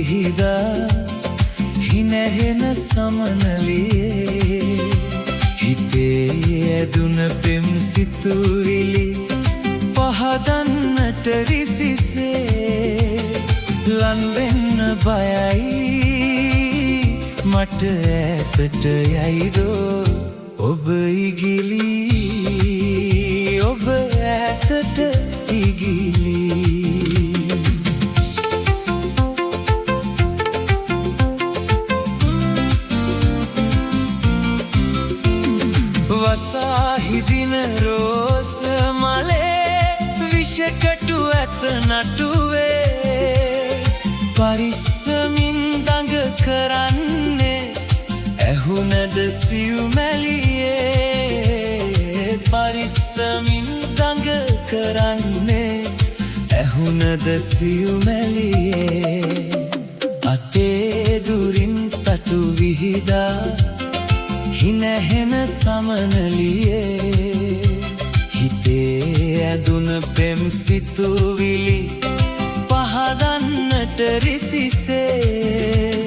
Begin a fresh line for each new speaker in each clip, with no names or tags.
විහිදා හිනැහෙන සමනලියේ හිතේ ඇදුන පෙම් සිතුවිලි පහදන්නට රිසිසේ ලන් වෙන්න බයයි මට ඈතට යයිදෝ ඔබ ඉගිලි ඔබ ඈතට ඉගිලි වසාහිදින රෝස මලේ විෂකටු ඇත නටුවේ පරිස්සමින් දඟ කරන්නේ ඇහුනද සිව්මැලියේ පරිස්සමින් දඟ කරන්නේ ඇහුනද සිව්මැලියේ අතේ දුරින් තටු විහිදා හිනැහෙන සමනලියේ හිතේ ඇදුන පෙම් සිතුවිලි පහදන්නට රිසිසේ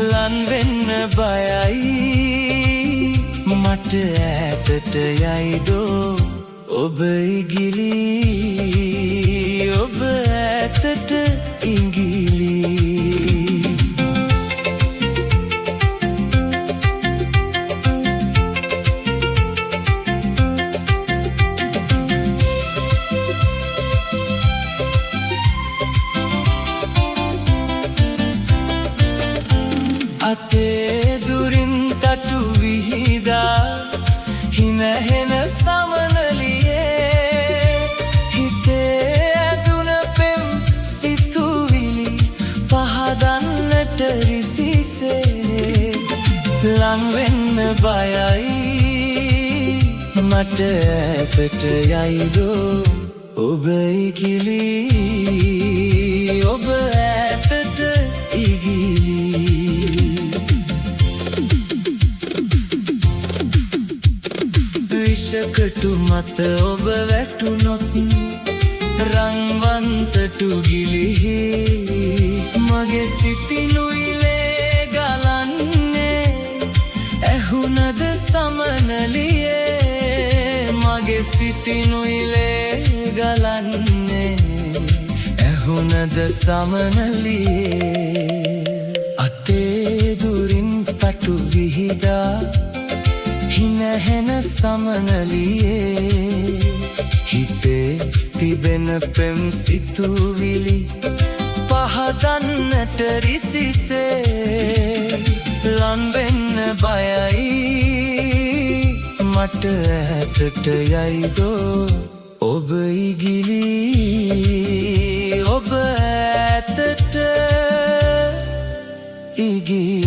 ලන් වෙන්න බයයි මට ඈතට යයිදෝ ඔබ ඉගිලි ඔබ ඈතට ඉගිලි අතේ දුරින් තටු විහිදා හිනැහෙන සමනලියේ හිතේ ඇදුන පෙම් සිතුවිලි පහදන්නට රිසිසේ ලං වෙන්න බයයි මට ඈතට යයිදෝ ඔබ ඉගිලි ඔබ ඈතට ඉගිලි විෂකටු මත ඔබ වැටුනොත් රන්වන්තටු ගිලිහි මගේ සිතිනුයිලේ ගලන්නේ ඇහුනද සමනලියේ මගේ සිතිනුයිලේ ගලන්නේ ඇහුනද සමනලියේ අතේ දුරින් තටු විහිදා හිනැහෙන සමනලියේ හිතේ තිබෙන පෙම් සිතුවිලි පහදන්නට රිසිසේ ලන් වෙන්න බයයි මට ඈතට යයිදෝ ඔබ ඉගිලි ඔබ ඈතට ඉගිලි